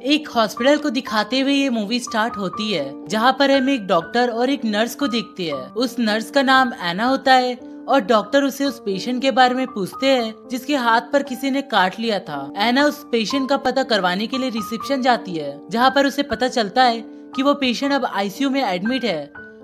एक हॉस्पिटल को दिखाते हुए ये मूवी स्टार्ट होती है, जहाँ पर हम एक डॉक्टर और एक नर्स को देखते हैं। उस नर्स का नाम एना होता है और डॉक्टर उसे उस पेशेंट के बारे में पूछते हैं जिसके हाथ पर किसी ने काट लिया था। एना उस पेशेंट का पता करवाने के लिए रिसेप्शन जाती है, जहाँ पर उसे पता चलता है कि वो पेशेंट अब आईसीयू में एडमिट है।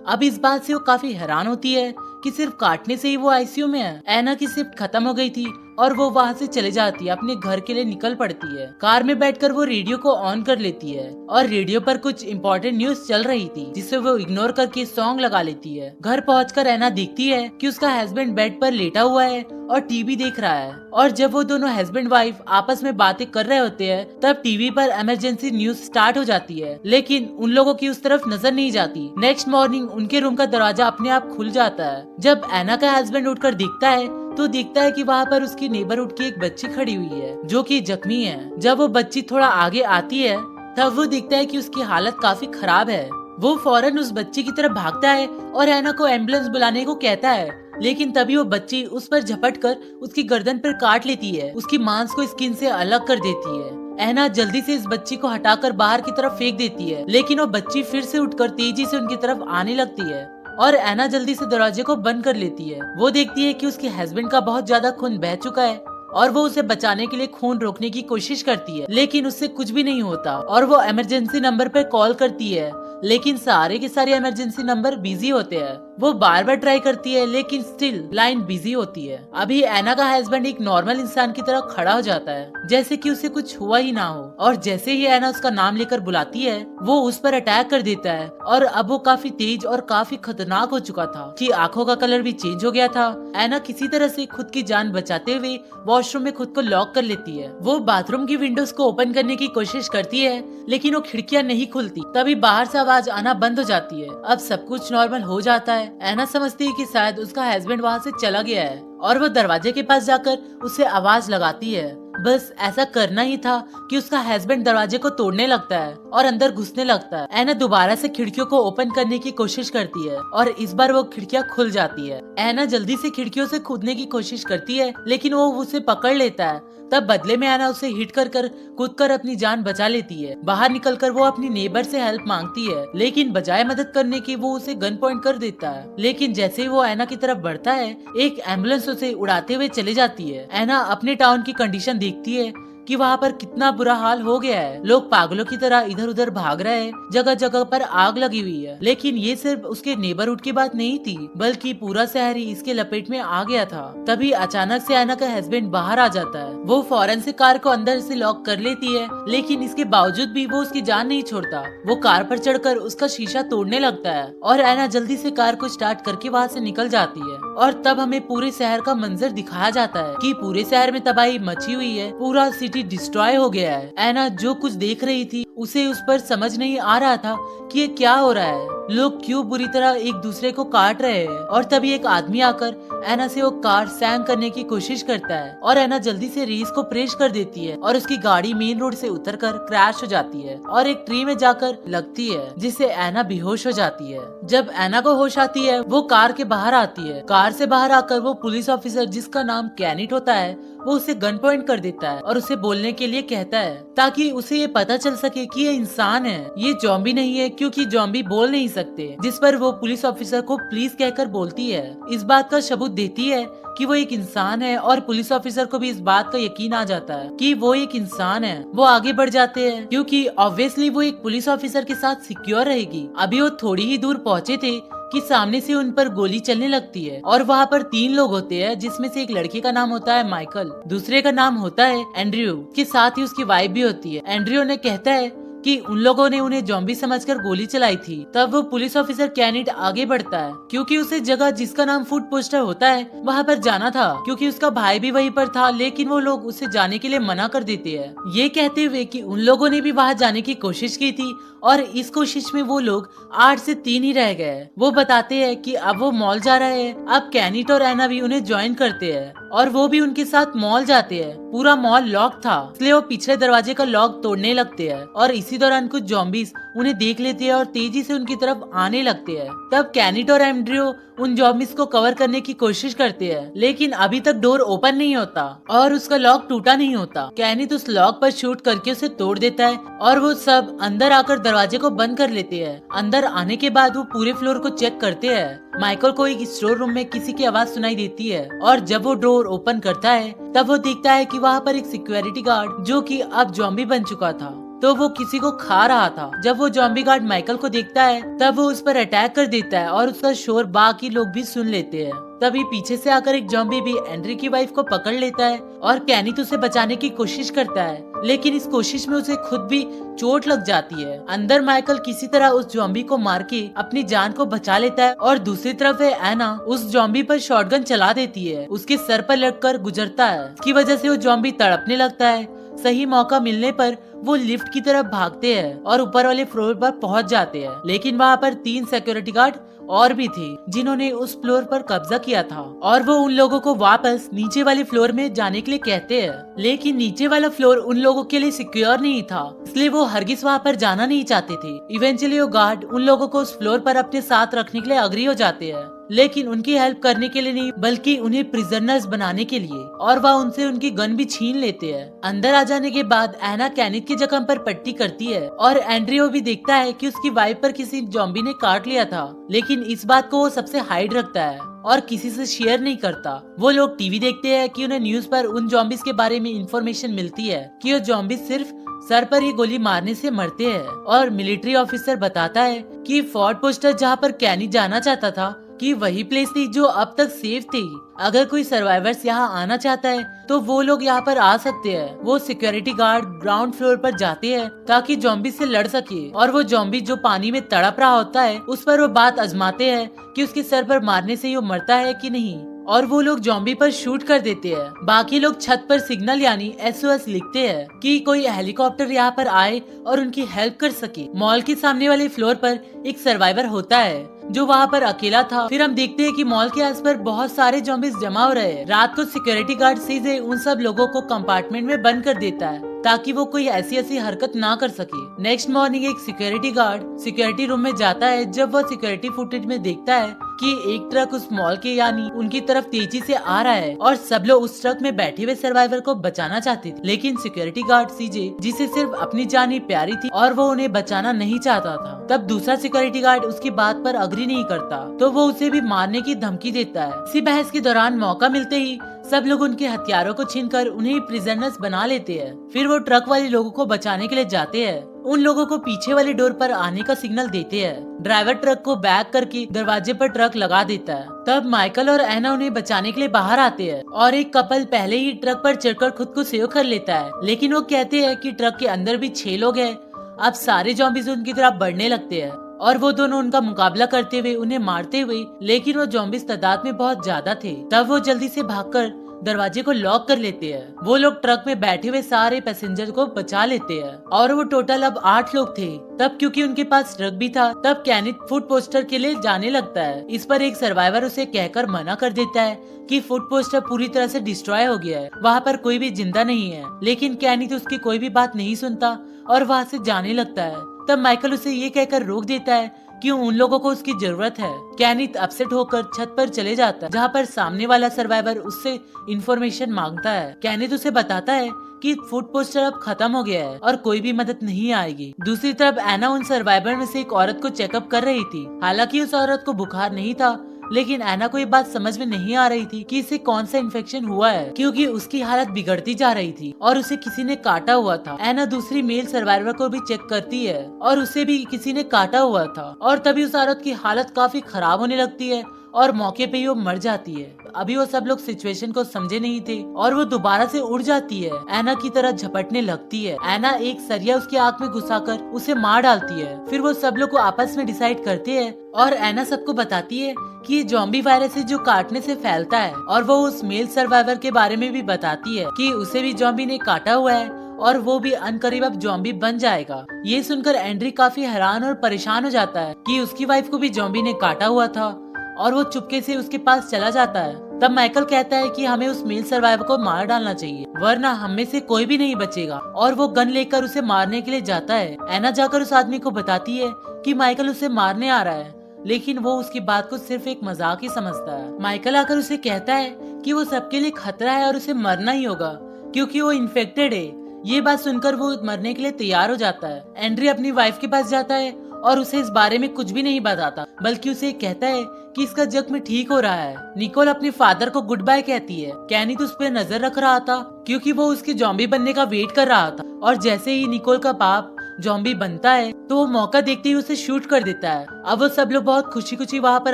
अब इस बात से वो काफी हैरान होती है कि सिर्फ काटने से ही वो आईसीयू में है। एना की शिफ्ट खत्म हो गई थी और वो वहाँ से चले जाती है, अपने घर के लिए निकल पड़ती है। कार में बैठकर वो रेडियो को ऑन कर लेती है और रेडियो पर कुछ इम्पोर्टेंट न्यूज चल रही थी, जिसे वो इग्नोर करके सॉन्ग लगा लेती है। घर पहुंचकर एना देखती है कि उसका हस्बैंड बेड पर लेटा हुआ है और टीवी देख रहा है। और जब वो दोनों हस्बैंड वाइफ आपस में बातें कर रहे होते हैं, तब टीवी पर इमरजेंसी न्यूज स्टार्ट हो जाती है, लेकिन उन लोगों की उस तरफ नजर नहीं जाती। नेक्स्ट मॉर्निंग उनके रूम का दरवाजा अपने आप खुल जाता है। जब एना का हस्बैंड उठकर देखता है तो देखता है कि वहाँ पर उसकी नेबरहुड की एक बच्ची खड़ी हुई है, जो कि जख्मी है। जब वो बच्ची थोड़ा आगे आती है, तब वो देखता है कि उसकी हालत काफी खराब है। वो फौरन उस बच्ची की तरफ भागता है और एना को एम्बुलेंस बुलाने को कहता है, लेकिन तभी वो बच्ची उस पर झपट कर उसकी गर्दन पर काट लेती है, उसकी मांस को स्किन से अलग कर देती है। एना जल्दी से इस बच्ची को हटाकर बाहर की तरफ फेंक देती है, लेकिन वो बच्ची फिर से उठकर तेजी से उनकी तरफ आने लगती है और एना जल्दी से दरवाजे को बंद कर लेती है। वो देखती है कि उसके हस्बैंड का बहुत ज्यादा खून बह चुका है और वो उसे बचाने के लिए खून रोकने की कोशिश करती है, लेकिन उससे कुछ भी नहीं होता। और वो इमरजेंसी नंबर पर कॉल करती है, लेकिन सारे के सारे इमरजेंसी नंबर बिजी होते हैं। वो बार बार ट्राई करती है, लेकिन स्टिल लाइन बिजी होती है। अभी एना का हस्बैंड एक नॉर्मल इंसान की तरह खड़ा हो जाता है, जैसे कि उसे कुछ हुआ ही ना हो। और जैसे ही एना उसका नाम लेकर बुलाती है, वो उस पर अटैक कर देता है। और अब वो काफी तेज और काफी खतरनाक हो चुका था कि आंखों का कलर भी चेंज हो गया था। एना किसी तरह से खुद की जान बचाते हुए वॉशरूम में खुद को लॉक कर लेती है। वो बाथरूम की विंडोज को ओपन करने की कोशिश करती है, लेकिन वो खिड़कियां नहीं खुलती। तभी बाहर से आवाज आना बंद हो जाती है। अब सब कुछ नॉर्मल हो जाता है। एना समझती है कि शायद उसका हस्बैंड वहाँ से चला गया है और वो दरवाजे के पास जाकर उसे आवाज लगाती है। बस ऐसा करना ही था कि उसका हस्बैंड दरवाजे को तोड़ने लगता है और अंदर घुसने लगता है। एना दोबारा से खिड़कियों को ओपन करने की कोशिश करती है और इस बार वो खिड़कियां खुल जाती है। एना जल्दी से खिड़कियों से कूदने की कोशिश करती है, लेकिन वो उसे पकड़ लेता है। तब बदले में एना उसे हिट कर कूद कर अपनी जान बचा लेती है। बाहर निकलकर वो अपनी नेबर से हेल्प मांगती है, लेकिन बजाय मदद करने की वो उसे गन पॉइंट कर देता है। लेकिन जैसे ही वो एना की तरफ बढ़ता है, एक एम्बुलेंस उसे उड़ाते हुए चले जाती है। एना अपने टाउन की कंडीशन देखती है कि वहाँ पर कितना बुरा हाल हो गया है। लोग पागलों की तरह इधर उधर भाग रहे हैं, जगह जगह पर आग लगी हुई है। लेकिन ये सिर्फ उसके नेबरहुड की बात नहीं थी, बल्कि पूरा शहर ही इसके लपेट में आ गया था। तभी अचानक से एना का हस्बैंड बाहर आ जाता है। वो फौरन से कार को अंदर से लॉक कर लेती है, लेकिन इसके बावजूद भी वो उसकी जान नहीं छोड़ता। वो कार पर चढ़कर उसका शीशा तोड़ने लगता है और एना जल्दी से कार को स्टार्ट करके वहाँ से निकल जाती है। और तब हमें पूरे शहर का मंजर दिखाया जाता है कि पूरे शहर में तबाही मची हुई है, पूरा सिटी डिस्ट्रॉय हो गया है। एना जो कुछ देख रही थी उसे उस पर समझ नहीं आ रहा था कि ये क्या हो रहा है, लोग क्यों बुरी तरह एक दूसरे को काट रहे हैं। और तभी एक आदमी आकर एना से वो कार सैंक करने की कोशिश करता है और एना जल्दी से रेस को प्रेस कर देती है और उसकी गाड़ी मेन रोड से उतरकर क्रैश हो जाती है और एक ट्री में जाकर लगती है, जिससे एना बेहोश हो जाती है। जब एना को होश आती है, वो कार के बाहर आती है। कार से बाहर आकर वो पुलिस ऑफिसर, जिसका नाम कैनिट होता है, वो उसे गन पॉइंट कर देता है और उसे बोलने के लिए कहता है, ताकि उसे ये पता चल सके कि ये इंसान है, ये जॉम्बी नहीं है, क्योंकि जॉम्बी बोल नहीं सकते। जिस पर वो पुलिस ऑफिसर को प्लीज कहकर बोलती है। इस बात का सबूत देती है कि वो एक इंसान है और पुलिस ऑफिसर को भी इस बात का यकीन आ जाता है कि वो एक इंसान है। वो आगे बढ़ जाते हैं, क्योंकि ऑब्वियसली वो एक पुलिस ऑफिसर के साथ सिक्योर रहेगी। अभी वो थोड़ी ही दूर पहुँचे थे कि सामने से उन पर गोली चलने लगती है और वहाँ पर 3 लोग होते हैं, जिसमें से एक लड़के का नाम होता है माइकल, दूसरे का नाम होता है एंड्रयू, के साथ ही उसकी वाइफ भी होती है। एंड्रयू ने कहता है कि उन लोगों ने उन्हें जॉम्बी समझकर गोली चलाई थी। तब वो पुलिस ऑफिसर कैनिट आगे बढ़ता है, क्योंकि उसे जगह जिसका नाम फूड पोस्टर होता है वहाँ पर जाना था, क्योंकि उसका भाई भी वहीं पर था, लेकिन वो लोग उसे जाने के लिए मना कर देते हैं, ये कहते हुए कि उन लोगों ने भी वहाँ जाने की कोशिश की थी और इस कोशिश में वो लोग 8 से 3 ही रह गए। वो बताते हैं कि अब वो मॉल जा रहे हैं। अब कैनिट और एना भी उन्हें ज्वाइन करते हैं और वो भी उनके साथ मॉल जाते हैं। पूरा मॉल लॉक था, इसलिए वो पिछले दरवाजे का लॉक तोड़ने लगते हैं और इसी इसी दौरान कुछ जॉम्बीज उन्हें देख लेते हैं और तेजी से उनकी तरफ आने लगते हैं। तब कैनिट और एंड्रियो उन जॉम्बीज को कवर करने की कोशिश करते हैं, लेकिन अभी तक डोर ओपन नहीं होता और उसका लॉक टूटा नहीं होता। कैनिट उस लॉक पर शूट करके उसे तोड़ देता है और वो सब अंदर आकर दरवाजे को बंद कर लेते हैं। अंदर आने के बाद वो पूरे फ्लोर को चेक करते हैं। माइकल को एक स्टोर रूम में किसी की आवाज सुनाई देती है और जब वो डोर ओपन करता है तब वो देखता है कि वहाँ पर एक सिक्योरिटी गार्ड जो कि अब जॉम्बी बन चुका था, तो वो किसी को खा रहा था। जब वो जॉम्बी गार्ड माइकल को देखता है तब वो उस पर अटैक कर देता है और उसका शोर बाकी लोग भी सुन लेते हैं। तभी पीछे से आकर एक जॉम्बी भी एंड्री की वाइफ को पकड़ लेता है और कैनिट उसे बचाने की कोशिश करता है, लेकिन इस कोशिश में उसे खुद भी चोट लग जाती है। अंदर माइकल किसी तरह उस जॉम्बी को मार के अपनी जान को बचा लेता है और दूसरी तरफ एना उस जॉम्बी पर शॉटगन चला देती है। उसके सर पर लगकर गुजरता है, इसकी वजह से वो जॉम्बी तड़पने लगता है। सही मौका मिलने पर वो लिफ्ट की तरफ भागते हैं और ऊपर वाले फ्लोर पर पहुंच जाते हैं, लेकिन वहाँ पर 3 सिक्योरिटी गार्ड और भी थे जिन्होंने उस फ्लोर पर कब्जा किया था और वो उन लोगों को वापस नीचे वाले फ्लोर में जाने के लिए कहते हैं, लेकिन नीचे वाला फ्लोर उन लोगों के लिए सिक्योर नहीं था, इसलिए वो हरगिज वहाँ पर जाना नहीं चाहते थे। इवेंचुअली वो गार्ड उन लोगों को उस फ्लोर पर अपने साथ रखने के लिए अग्री हो जाते हैं, लेकिन उनकी हेल्प करने के लिए नहीं बल्कि उन्हें प्रिजनर्स बनाने के लिए, और वह उनसे उनकी गन भी छीन लेते हैं। अंदर आ जाने के बाद एना कैनिट के जख्म पर पट्टी करती है और एंड्रियो भी देखता है कि उसकी वाइफ पर किसी जॉम्बी ने काट लिया था, लेकिन इस बात को वो सबसे हाइड रखता है और किसी से शेयर नहीं करता। वो लोग टीवी देखते हैं कि उन्हें न्यूज पर उन जॉम्बीज के बारे में इंफॉर्मेशन मिलती है कि वो जॉम्बीज सिर्फ सर पर ही गोली मारने से मरते हैं, और मिलिट्री ऑफिसर बताता है कि फोर्ट पोस्टर जहाँ पर कैनी जाना चाहता था कि वही प्लेस थी जो अब तक सेफ थी। अगर कोई सर्वाइवर्स यहाँ आना चाहता है तो वो लोग यहाँ पर आ सकते हैं। वो सिक्योरिटी गार्ड ग्राउंड फ्लोर पर जाते हैं ताकि जॉम्बी से लड़ सके, और वो जॉम्बी जो पानी में तड़प रहा होता है उस पर वो बात आजमाते हैं कि उसके सर पर मारने से वो मरता है कि नहीं, और वो लोग जॉम्बी पर शूट कर देते हैं। बाकी लोग छत पर सिग्नल यानी SOS लिखते हैं कि कोई हेलीकॉप्टर यहाँ पर आए और उनकी हेल्प कर सके। मॉल के सामने वाले फ्लोर पर एक सर्वाइवर होता है जो वहाँ पर अकेला था। फिर हम देखते हैं कि मॉल के आसपास बहुत सारे जॉम्बीज जमा हो रहे हैं। रात को सिक्योरिटी गार्ड सीधे उन सब लोगों को कंपार्टमेंट में बंद कर देता है ताकि वो कोई ऐसी हरकत ना कर सके। नेक्स्ट मॉर्निंग एक सिक्योरिटी गार्ड सिक्योरिटी रूम में जाता है। जब वह सिक्योरिटी फुटेज में देखता है कि एक ट्रक उस मॉल के यानी उनकी तरफ तेजी से आ रहा है और सब लोग उस ट्रक में बैठे हुए सर्वाइवर को बचाना चाहते थे, लेकिन सिक्योरिटी गार्ड सीजे जिसे सिर्फ अपनी जान ही प्यारी थी और वो उन्हें बचाना नहीं चाहता था। तब दूसरा सिक्योरिटी गार्ड उसकी बात पर अग्री नहीं करता तो वो उसे भी मारने की धमकी देता है। इसी बहस के दौरान मौका मिलते ही सब लोग उनके हथियारों को छीनकर उन्हें प्रिजनर्स बना लेते हैं। फिर वो ट्रक वाले लोगों को बचाने के लिए जाते हैं। उन लोगों को पीछे वाले डोर पर आने का सिग्नल देते हैं। ड्राइवर ट्रक को बैक करके दरवाजे पर ट्रक लगा देता है। तब माइकल और एना उन्हें बचाने के लिए बाहर आते हैं और एक कपल पहले ही ट्रक पर चढ़कर खुद को सेव कर लेता है, लेकिन वो कहते हैं कि ट्रक के अंदर भी 6 लोग हैं। अब सारे जॉम्बीज उनकी तरफ बढ़ने लगते हैं और वो दोनों उनका मुकाबला करते हुए उन्हें मारते हुए, लेकिन वो जॉम्बीज तादाद में बहुत ज्यादा थे। तब वो जल्दी से भागकर दरवाजे को लॉक कर लेते हैं। वो लोग ट्रक में बैठे हुए सारे पैसेंजर को बचा लेते हैं और वो टोटल अब 8 लोग थे। तब क्योंकि उनके पास ट्रक भी था तब कैनिट फूड पोस्टर के लिए जाने लगता है। इस पर एक सर्वाइवर उसे कहकर मना कर देता है कि फूड पोस्टर पूरी तरह से डिस्ट्रॉय हो गया है, वहाँ पर कोई भी जिंदा नहीं है, लेकिन कैनिट उसकी कोई भी बात नहीं सुनता और वहाँ से जाने लगता है। तब माइकल उसे ये कहकर रोक देता है कि उन लोगों को उसकी जरूरत है। कैनिथ अपसेट होकर छत पर चले जाता है जहाँ पर सामने वाला सर्वाइवर उससे इंफॉर्मेशन मांगता है। कैनिथ उसे बताता है कि फूड पोस्टर अब खत्म हो गया है और कोई भी मदद नहीं आएगी। दूसरी तरफ एना उन सर्वाइवर में से एक औरत को चेकअप कर रही थी। हालांकि उस औरत को बुखार नहीं था, लेकिन एना को ये बात समझ में नहीं आ रही थी कि इसे कौन सा इन्फेक्शन हुआ है, क्योंकि उसकी हालत बिगड़ती जा रही थी और उसे किसी ने काटा हुआ था। एना दूसरी मेल सर्वाइवर को भी चेक करती है और उसे भी किसी ने काटा हुआ था, और तभी उस औरत की हालत काफी खराब होने लगती है और मौके पे ही वो मर जाती है। अभी वो सब लोग सिचुएशन को समझे नहीं थे और वो दोबारा से उड़ जाती है, एना की तरह झपटने लगती है। एना एक सरिया उसकी आंख में घुसाकर उसे मार डालती है। फिर वो सब लोग को आपस में डिसाइड करते हैं और एना सबको बताती है कि ये जॉम्बी वायरस है जो काटने से फैलता है, और वो उस मेल सर्वाइवर के बारे में भी बताती है कि उसे भी जॉम्बी ने काटा हुआ है और वो भी अनकरीब अब जॉम्बी बन जाएगा। ये सुनकर एंड्री काफी हैरान और परेशान हो जाता है कि उसकी वाइफ को भी जॉम्बी ने काटा हुआ था, और वो चुपके से उसके पास चला जाता है तब माइकल कहता है कि हमें उस मेल सर्वाइवर को मार डालना चाहिए, वरना हम में से कोई भी नहीं बचेगा, और वो गन लेकर उसे मारने के लिए जाता है। एना जाकर उस आदमी को बताती है कि माइकल उसे मारने आ रहा है, लेकिन वो उसकी बात को सिर्फ एक मजाक ही समझता है। माइकल आकर उसे कहता है कि वो सबके लिए खतरा है और उसे मरना ही होगा क्योंकि वो इन्फेक्टेड है। ये बात सुनकर वो मरने के लिए तैयार हो जाता है। एंड्री अपनी वाइफ के पास जाता है और उसे इस बारे में कुछ भी नहीं बताता, बल्कि उसे कहता है कि इसका जख्म ठीक हो रहा है। निकोल अपने फादर को गुड बाय कहती है। कैनी तो उस पर नजर रख रहा था क्योंकि वो उसके जॉम्बी बनने का वेट कर रहा था, और जैसे ही निकोल का बाप जॉम्बी बनता है तो वो मौका देखते ही उसे शूट कर देता है। अब वो सब लोग बहुत खुशी खुशी वहाँ पर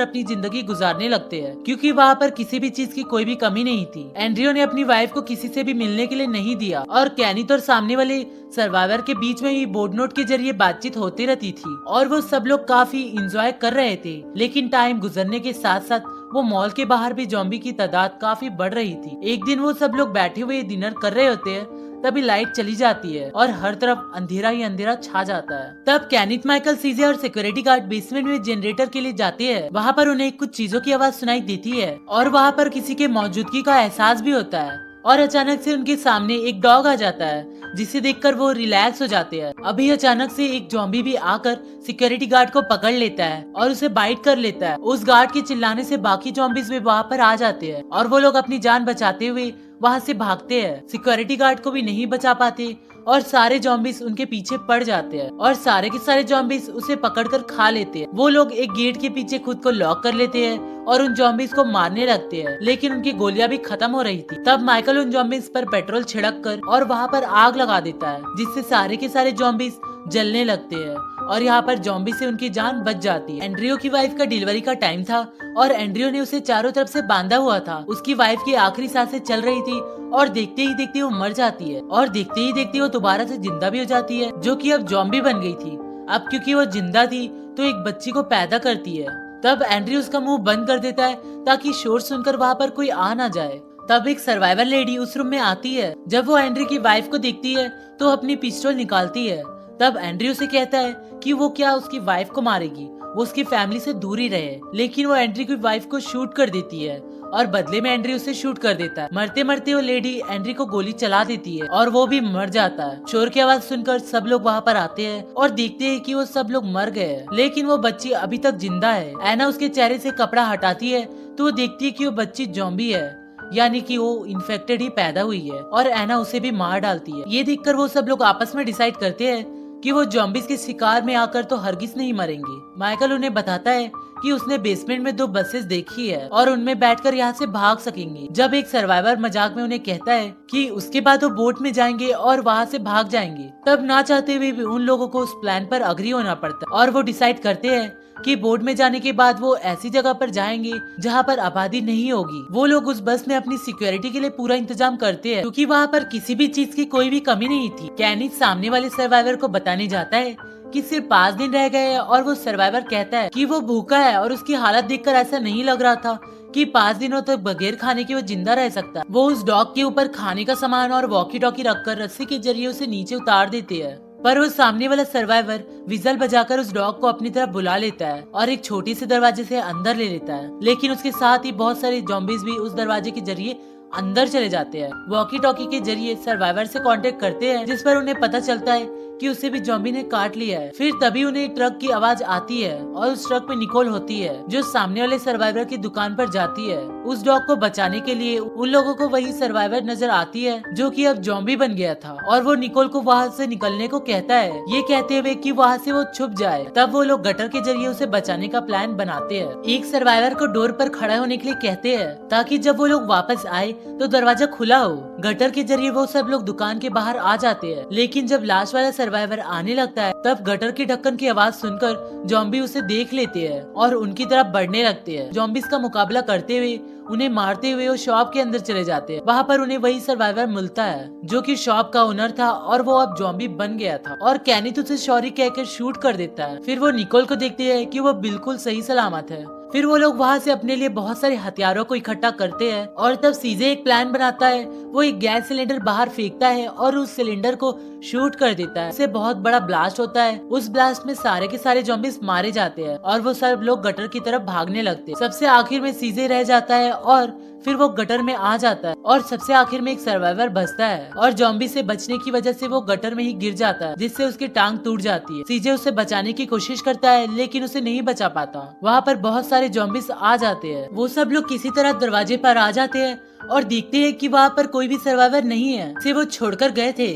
अपनी जिंदगी गुजारने लगते हैं क्योंकि वहाँ पर किसी भी चीज की कोई भी कमी नहीं थी। एंड्रियो ने अपनी वाइफ को किसी से भी मिलने के लिए नहीं दिया, और कैनिथ और सामने वाले सर्वाइवर के बीच में ही बोर्ड नोट के जरिए बातचीत होती रहती थी, और वो सब लोग काफी इंजॉय कर रहे थे। लेकिन टाइम गुजरने के साथ साथ वो मॉल के बाहर भी जॉम्बी की तादाद काफी बढ़ रही थी। एक दिन वो सब लोग बैठे हुए डिनर कर रहे होते हैं, तभी लाइट चली जाती है और हर तरफ अंधेरा ही अंधेरा छा जाता है। तब कैनिथ, माइकल, सीजे और सिक्योरिटी गार्ड बेसमेंट में जनरेटर के लिए जाते हैं। वहाँ पर उन्हें कुछ चीजों की आवाज सुनाई देती है और वहाँ पर किसी के मौजूदगी का एहसास भी होता है, और अचानक से उनके सामने एक डॉग आ जाता है जिसे देखकर वो रिलैक्स हो जाते हैं। अभी अचानक से एक जॉम्बी भी आकर सिक्योरिटी गार्ड को पकड़ लेता है और उसे बाइट कर लेता है। उस गार्ड के चिल्लाने से बाकी जॉम्बीज भी वहाँ पर आ जाते हैं और वो लोग अपनी जान बचाते हुए वहाँ से भागते हैं। सिक्योरिटी गार्ड को भी नहीं बचा पाते और सारे जॉम्बीज उनके पीछे पड़ जाते हैं और सारे के सारे जॉम्बीज उसे पकड़कर खा लेते हैं। वो लोग एक गेट के पीछे खुद को लॉक कर लेते हैं और उन जॉम्बीज को मारने लगते हैं, लेकिन उनकी गोलियां भी खत्म हो रही थी। तब माइकल उन जॉम्बीज पर पेट्रोल छिड़क कर और वहाँ पर आग लगा देता है, जिससे सारे के सारे जॉम्बीज जलने लगते हैं और यहाँ पर जॉम्बी से उनकी जान बच जाती है। एंड्रियो की वाइफ का डिलीवरी का टाइम था और एंड्रियो ने उसे चारों तरफ से बांधा हुआ था। उसकी वाइफ की आखिरी सांसें चल रही थी और देखते ही देखते वो मर जाती है, और देखते ही देखते वो दोबारा से जिंदा भी हो जाती है, जो कि अब जॉम्बी बन गई थी। अब क्योंकि वो जिंदा थी तो एक बच्ची को पैदा करती है। तब एंड्रियो उसका मुंह बंद कर देता है ताकि शोर सुनकर वहाँ पर कोई आ ना जाए। तब एक सर्वाइवर लेडी उस रूम में आती है। जब वो एंड्री की वाइफ को देखती है तो अपनी पिस्टल निकालती है। तब एंड्रियो से कहता है कि वो क्या उसकी वाइफ को मारेगी, वो उसकी फैमिली से दूर ही रहे, लेकिन वो एंड्री की वाइफ को शूट कर देती है और बदले में एंड्री उसे शूट कर देता है। मरते मरते वो लेडी एंड्री को गोली चला देती है और वो भी मर जाता है। शोर की आवाज सुनकर सब लोग वहाँ पर आते हैं और देखते हैं कि वो सब लोग मर गए हैं, लेकिन वो बच्ची अभी तक जिंदा है। एना उसके चेहरे से कपड़ा हटाती है तो वो देखती है कि वो बच्ची जॉम्बी है, यानी कि वो इन्फेक्टेड ही पैदा हुई है, और एना उसे भी मार डालती है। ये देखकर वो सब लोग आपस में डिसाइड करते हैं कि वो जॉम्बीज के शिकार में आकर तो हरगिज नहीं मरेंगे। माइकल उन्हें बताता है कि उसने बेसमेंट में 2 बसेस देखी है और उनमें बैठकर यहाँ से भाग सकेंगे। जब एक सर्वाइवर मजाक में उन्हें कहता है कि उसके बाद वो बोट में जाएंगे और वहाँ से भाग जाएंगे, तब ना चाहते हुए भी उन लोगों को उस प्लान पर अग्री होना पड़ता है और वो डिसाइड करते हैं कि बोट में जाने के बाद वो ऐसी जगह पर जाएंगे जहाँ पर आबादी नहीं होगी। वो लोग उस बस में अपनी सिक्योरिटी के लिए पूरा इंतजाम करते हैं क्योंकि वहाँ पर किसी भी चीज की कोई भी कमी नहीं थी। कैनिथ सामने वाले सर्वाइवर को बताने जाता है कि सिर्फ 5 दिन रह गए हैं और वो सर्वाइवर कहता है कि वो भूखा है और उसकी हालत देखकर ऐसा नहीं लग रहा था कि 5 दिनों तक बगैर खाने के वो जिंदा रह सकता। वो उस डॉग के ऊपर खाने का सामान और वॉकी टॉकी रखकर रस्सी के जरिए उसे नीचे उतार देते हैं, पर वो सामने वाला सर्वाइवर विजल बजाकर उस डॉग को अपनी तरफ बुला लेता है और एक छोटी से दरवाजे से अंदर ले लेता है, लेकिन उसके साथ ही बहुत सारे जॉम्बीज भी उस दरवाजे के जरिए अंदर चले जाते हैं। वॉकी टॉकी के जरिए सर्वाइवर से कांटेक्ट करते हैं, जिस पर उन्हें पता चलता है कि उसे भी जॉम्बी ने काट लिया है। फिर तभी उन्हें ट्रक की आवाज आती है और उस ट्रक में निकोल होती है जो सामने वाले सर्वाइवर की दुकान पर जाती है। उस डॉग को बचाने के लिए उन लोगों को वही सर्वाइवर नजर आती है जो कि अब जॉम्बी बन गया था, और वो निकोल को वहाँ से निकलने को कहता है, ये कहते हुए कि वहाँ से वो छुप जाए। तब वो लोग गटर के जरिए उसे बचाने का प्लान बनाते हैं। एक सर्वाइवर को डोर पर खड़ा होने के लिए कहते हैं ताकि जब वो लोग वापस आए तो दरवाजा खुला हो। गटर के जरिए वो सब लोग दुकान के बाहर आ जाते हैं, लेकिन जब लास्ट वाला सर्वाइवर आने लगता है तब गटर के ढक्कन की आवाज सुनकर जॉम्बी उसे देख लेते हैं और उनकी तरफ बढ़ने लगते हैं। जॉम्बीज का मुकाबला करते हुए उन्हें मारते हुए वो शॉप के अंदर चले जाते हैं। वहाँ पर उन्हें वही सर्वाइवर मिलता है जो कि शॉप का ओनर था और वो अब जॉम्बी बन गया था, और कैनिथ उसे सॉरी कहकर शूट कर देता है। फिर वो निकोल को देखते हैं कि वो बिल्कुल सही सलामत है। फिर वो लोग वहाँ से अपने लिए बहुत सारे हथियारों को इकट्ठा करते हैं, और तब सीजे एक प्लान बनाता है। वो एक गैस सिलेंडर बाहर फेंकता है और उस सिलेंडर को शूट कर देता है। इससे बहुत बड़ा ब्लास्ट होता है। उस ब्लास्ट में सारे के सारे ज़ॉम्बीज मारे जाते हैं और वो सब लोग गटर की तरफ भागने लगते हैं। सबसे आखिर में सीजे रह जाता है और फिर वो गटर में आ जाता है और सबसे आखिर में एक सर्वाइवर बचता है और ज़ॉम्बी से बचने की वजह से वो गटर में ही गिर जाता है, जिससे उसकी टांग टूट जाती है। सीजे उसे बचाने की कोशिश करता है लेकिन उसे नहीं बचा पाता। वहाँ पर बहुत सारे ज़ॉम्बीज आ जाते हैं। वो सब लोग किसी तरह दरवाजे पर आ जाते हैं और देखते हैं कि वहाँ पर कोई भी सर्वाइवर नहीं है, से वो छोड़कर गए थे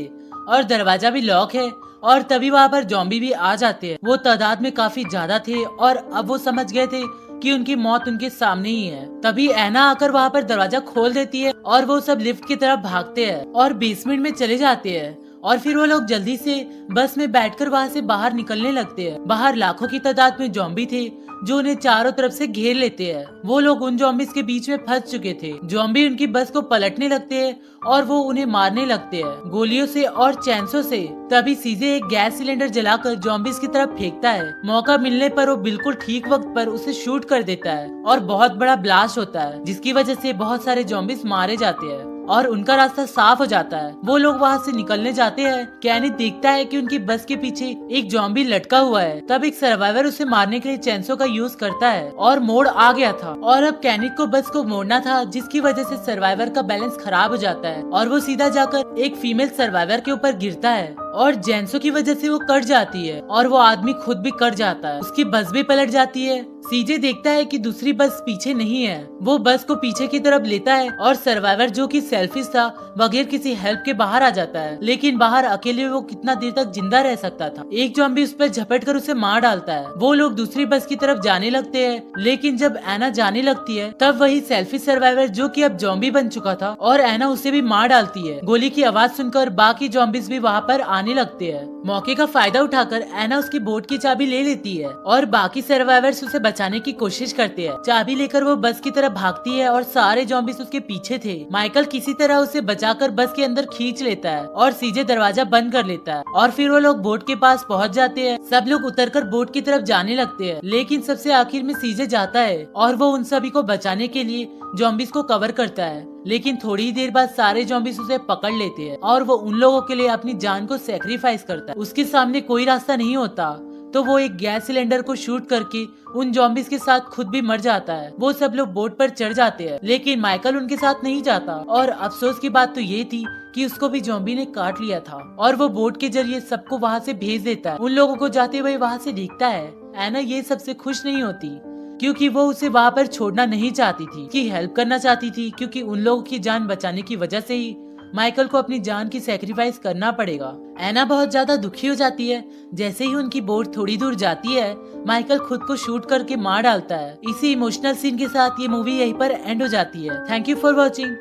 और दरवाजा भी लॉक है। और तभी वहाँ पर ज़ॉम्बी भी आ जाते हैं। वो तादाद में काफी ज्यादा थे और अब वो समझ गए थे कि उनकी मौत उनके सामने ही है। तभी ऐना आकर वहाँ पर दरवाजा खोल देती है और वो सब लिफ्ट की तरफ भागते हैं और बेसमेंट में चले जाते हैं। और फिर वो लोग जल्दी से बस में बैठकर वहाँ से बाहर निकलने लगते हैं। बाहर लाखों की तादाद में ज़ॉम्बी थे जो उन्हें चारों तरफ से घेर लेते हैं। वो लोग उन ज़ॉम्बीज के बीच में फंस चुके थे। ज़ॉम्बी उनकी बस को पलटने लगते हैं और वो उन्हें मारने लगते हैं गोलियों से और चैंसों से। तभी सीजे एक गैस सिलेंडर जलाकर ज़ॉम्बीज की तरफ फेंकता है। मौका मिलने पर वो बिल्कुल ठीक वक्त पर उसे शूट कर देता है और बहुत बड़ा ब्लास्ट होता है, जिसकी वजह से बहुत सारे ज़ॉम्बीज मारे जाते हैं और उनका रास्ता साफ हो जाता है। वो लोग वहाँ से निकलने जाते हैं। कैनिथ देखता है कि उनकी बस के पीछे एक ज़ॉम्बी लटका हुआ है। तब एक सर्वाइवर उसे मारने के लिए चैंसो का यूज करता है और मोड़ आ गया था और अब कैनिथ को बस को मोड़ना था, जिसकी वजह से सर्वाइवर का बैलेंस खराब हो जाता है और वो सीधा जाकर एक फीमेल सर्वाइवर के ऊपर गिरता है और जेंसो की वजह से वो कट जाती है और वो आदमी खुद भी कट जाता है। उसकी बस भी पलट जाती है। सीजे देखता है कि दूसरी बस पीछे नहीं है। वो बस को पीछे की तरफ लेता है और सर्वाइवर जो कि सेल्फिश था बगैर किसी हेल्प के बाहर आ जाता है। लेकिन बाहर अकेले वो कितना देर तक जिंदा रह सकता था। एक ज़ॉम्बी उस पर झपट कर उसे मार डालता है। वो लोग दूसरी बस की तरफ जाने लगते हैं, लेकिन जब ऐना जाने लगती है तब वही सेल्फिश सर्वाइवर जो कि अब ज़ॉम्बी बन चुका था और ऐना उसे भी मार डालती है। गोली की आवाज सुनकर बाकी ज़ॉम्बीज भी वहाँ पर आने लगते हैं। मौके का फायदा उठाकर ऐना उसकी बोट की चाबी ले लेती है और बाकी सर्वाइवर्स उसे बचाने की कोशिश करते हैं। चाबी लेकर वो बस की तरफ भागती है और सारे ज़ॉम्बीज उसके पीछे थे। माइकल किसी तरह उसे बचाकर बस के अंदर खींच लेता है और सीजे दरवाजा बंद कर लेता है और फिर वो लोग बोट के पास पहुंच जाते हैं। सब लोग उतरकर बोट की तरफ जाने लगते हैं, लेकिन सबसे आखिर में सीजे जाता है और वो उन सभी को बचाने के लिए ज़ॉम्बीज को कवर करता है। लेकिन थोड़ी ही देर बाद सारे ज़ॉम्बीज उसे पकड़ लेते हैं और वो उन लोगों के लिए अपनी जान को सेक्रीफाइस करता है। उसके सामने कोई रास्ता नहीं होता तो वो एक गैस सिलेंडर को शूट करके उन ज़ॉम्बीज के साथ खुद भी मर जाता है। वो सब लोग बोट पर चढ़ जाते हैं, लेकिन माइकल उनके साथ नहीं जाता और अफसोस की बात तो ये थी कि उसको भी ज़ॉम्बी ने काट लिया था और वो बोट के जरिए सबको वहाँ से भेज देता है। उन लोगों को जाते हुए वहाँ से देखता है। ऐना ये सबसे खुश नहीं होती क्योंकि वो उसे वहाँ पर छोड़ना नहीं चाहती थी, कि हेल्प करना चाहती थी, क्योंकि उन लोगों की जान बचाने की वजह से ही माइकल को अपनी जान की सैक्रिफाइस करना पड़ेगा। ऐना बहुत ज्यादा दुखी हो जाती है। जैसे ही उनकी बोट थोड़ी दूर जाती है, माइकल खुद को शूट करके मार डालता है। इसी इमोशनल सीन के साथ ये मूवी यहीं पर एंड हो जाती है। Thank you for watching.